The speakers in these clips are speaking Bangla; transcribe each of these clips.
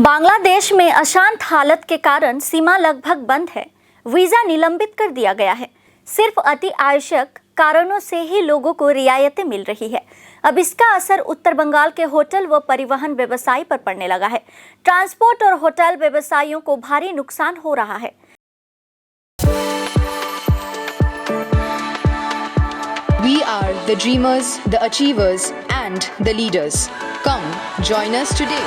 बांग्लादेश में अशांत हालत के कारण सीमा लगभग बंद है। वीजा निलंबित कर दिया गया है। सिर्फ अति आवश्यक कारणों से ही लोगों को रियायतें मिल रही है। अब इसका असर उत्तर बंगाल के होटल व परिवहन व्यवसाय पर पड़ने लगा है। ट्रांसपोर्ट और होटल व्यवसायियों को भारी नुकसान हो रहा है। We are the dreamers, the achievers and the leaders. Come, join us today.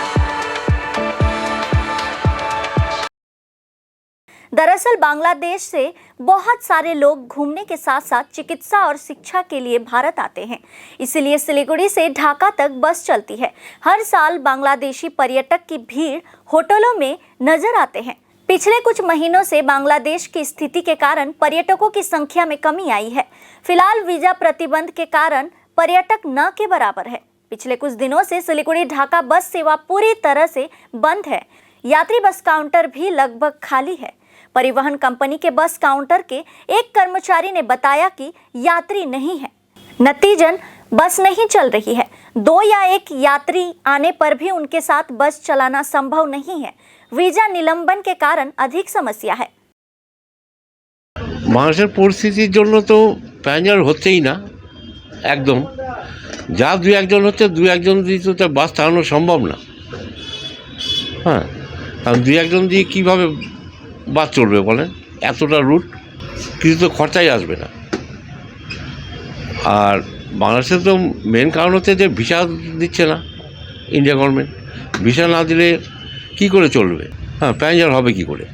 दरअसल बांग्लादेश से बहुत सारे लोग घूमने के साथ साथ चिकित्सा और शिक्षा के लिए भारत आते हैं। इसलिए सिलीगुड़ी से ढाका तक बस चलती है। हर साल बांग्लादेशी पर्यटक की भीड़ होटलों में नजर आते हैं। पिछले कुछ महीनों से बांग्लादेश की स्थिति के कारण पर्यटकों की संख्या में कमी आई है। फिलहाल वीजा प्रतिबंध के कारण पर्यटक न के बराबर है। पिछले कुछ दिनों से सिलीगुड़ी ढाका बस सेवा पूरी तरह से बंद है। यात्री बस काउंटर भी लगभग खाली है। परिवहन कंपनी के बस काउंटर के एक कर्मचारी ने बताया कि यात्री नहीं है। नतीजन बस नहीं चल रही है। 2 या 1 यात्री आने पर भी उनके साथ बस चलाना संभव नहीं है। वीजा निलंबन के कारण अधिक समस्या है। মানুষের পরিস্থিতির জন্য তো প্যাঞ্জার হচ্ছেই না একদম। যা 2-1 জন হচ্ছে, 2-1 জন দিয়ে তো বাস চালানো সম্ভব না। হ্যাঁ, কারণ 2-1 জন দিয়ে কীভাবে বাস চলবে বলেন? এতটা রুট কিছু তো খরচাই আসবে না। আর বাংলাদেশে তো মেন কারণ হচ্ছে যে ভিসা দিচ্ছে না ইন্ডিয়া গভর্নমেন্ট। ভিসা না দিলে কি করে চলবে? হ্যাঁ, প্যাঞ্জার হবে কি করে?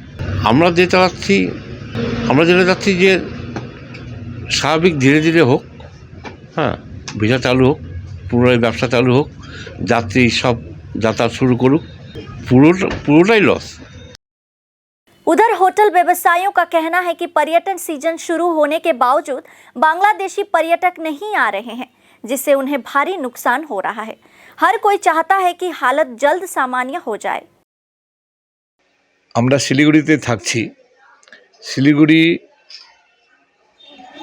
আমরা যেটা চাচ্ছি যে স্বাভাবিক ধীরে ধীরে হোক। হ্যাঁ, ভিসা চালু হোক, পুরোটাই ব্যবসা চালু হোক, যাত্রী সব যাতায়াত শুরু করুক। পুরোটাই লস। उधर होटल व्यवसायियों का कहना है कि पर्यटन सीजन शुरू होने के बावजूद बांग्लादेशी पर्यटक नहीं आ रहे हैं, जिससे उन्हें भारी नुकसान हो रहा है। हर कोई चाहता है कि हालत जल्द सामान्य हो जाए। আমরা শিলিগুড়িতে থাকছি। শিলিগুড়ি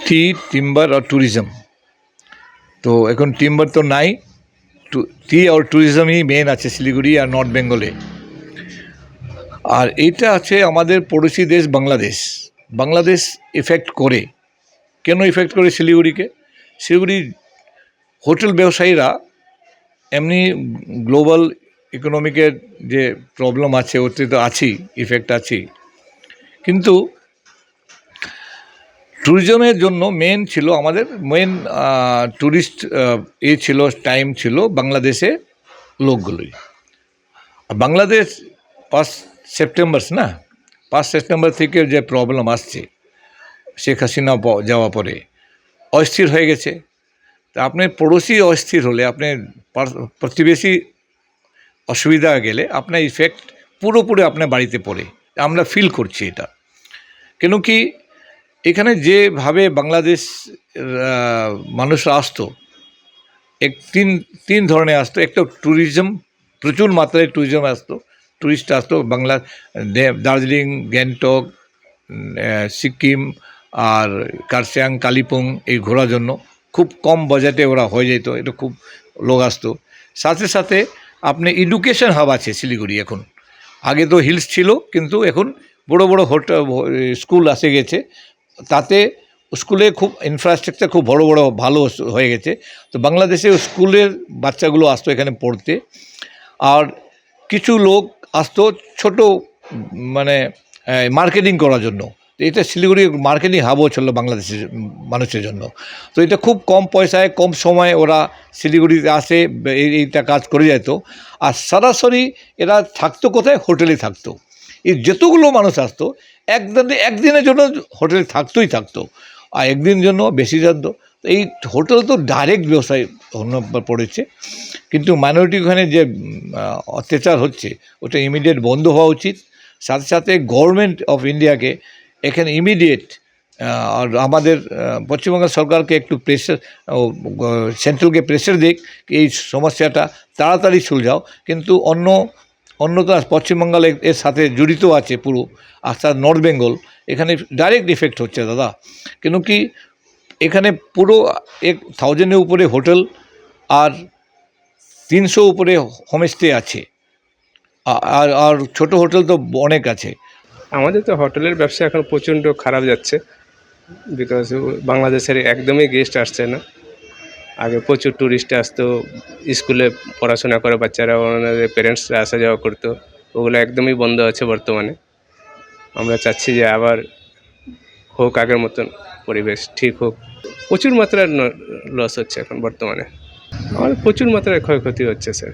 টি টিম্বার আর ট্যুরিজম, তো এখন টিম্বার তো নাই, টি আর ট্যুরিজমই মেন আছে শিলিগুড়ি আর নর্থ বেঙ্গলে। আর এইটা আছে আমাদের পড়োশি দেশ বাংলাদেশ এফেক্ট করে। কেন এফেক্ট করে শিলিগুড়িকে? শিলিগুড়ির হোটেল ব্যবসায়ীরা এমনি গ্লোবাল ইকোনমিকের যে প্রবলেম আছে ওতে তো আছেই, ইফেক্ট আছেই, কিন্তু ট্যুরিজমের জন্য মেন ছিল আমাদের ট্যুরিস্ট ছিল টাইম ছিল বাংলাদেশে লোকগুলোই। বাংলাদেশ 5 সেপ্টেম্বর থেকে যে প্রবলেম আসছে, শেখ হাসিনা যাওয়ার পরে অস্থির হয়ে গেছে। তা আপনার পড়োশি অস্থির হলে, আপনার প্রতিবেশী অসুবিধা গেলে আপনার ইফেক্ট পুরোপুরি আপনার বাড়িতে পড়ে। আমরা ফিল করছি এটা। কেন কি এখানে যেভাবে বাংলাদেশ মানুষরা আসতো, তিন ধরনের আসতো। একটা ট্যুরিজম, প্রচুর মাত্রায় টুরিস্ট আসতো বাংলা, দার্জিলিং, গ্যাংটক, সিকিম আর কার্শিয়াং, কালিম্পং এই ঘোরার জন্য খুব কম বাজেটে ওরা হয়ে যেত। এটা খুব লোক আসতো। সাথে সাথে আপনি এডুকেশন হাব আছে শিলিগুড়ি এখন। আগে তো হিলস ছিল, কিন্তু এখন বড় বড় হোটেল স্কুল এসে গেছে। তাতে স্কুলে খুব ইনফ্রাস্ট্রাকচার খুব বড় ভালো হয়ে গেছে। তো বাংলাদেশে স্কুলের বাচ্চাগুলো আসতো এখানে পড়তে। আর কিছু লোক আসতো ছোট মানে মার্কেটিং করার জন্য। এটা শিলিগুড়ি মার্কেটিং হাবও ছিল বাংলাদেশের মানুষের জন্য। তো এটা খুব কম পয়সায় কম সময়ে ওরা শিলিগুড়িতে আসে, এইটা কাজ করে যেত। আর সরাসরি এরা থাকতো কোথায়? হোটেলে থাকতো। এই যতগুলো মানুষ আসতো একদিনের জন্য হোটেলে থাকতো, আর একদিনের জন্য বেশি জানতো। এই হোটেল তো ডাইরেক্ট ব্যবসায় পড়েছে, কিন্তু মাইনরিটি ওখানে যে অত্যাচার হচ্ছে ওটা ইমিডিয়েট বন্ধ হওয়া উচিত। সাথে সাথে গভর্নমেন্ট অফ ইন্ডিয়াকে এখানে ইমিডিয়েট, আর আমাদের পশ্চিমবঙ্গ সরকারকে একটু প্রেশার, সেন্ট্রালকে প্রেশার দিক এই সমস্যাটা তাড়াতাড়ি সুলঝাও। কিন্তু অন্য তো পশ্চিমবঙ্গ এর সাথে জড়িত আছে পুরো, আর নর্থ বেঙ্গল, এখানে ডাইরেক্ট ইফেক্ট হচ্ছে দাদা। কেন কি এখানে পুরো 1000-এর উপরে হোটেল আর 300 উপরে হোমস্টে আছে। আর আর ছোট হোটেল তো অনেক আছে। আমাদের তো হোটেলের ব্যবসা এখন প্রচণ্ড খারাপ যাচ্ছে, বিকজ বাংলাদেশের একদমই গেস্ট আসছে না। আগে প্রচুর ট্যুরিস্ট আসতো, স্কুলে পড়াশোনা করে বাচ্চারা ওনাদের প্যারেন্টসরা আসা যাওয়া করতো, ওগুলো একদমই বন্ধ আছে বর্তমানে। আমরা চাচ্ছি যে আবার হোক, আগের মতন পরিবেশ ঠিক হোক। প্রচুর মাত্রার লস হচ্ছে এখন বর্তমানে, আমাদের প্রচুর মাত্রায় ক্ষয়ক্ষতি হচ্ছে স্যার।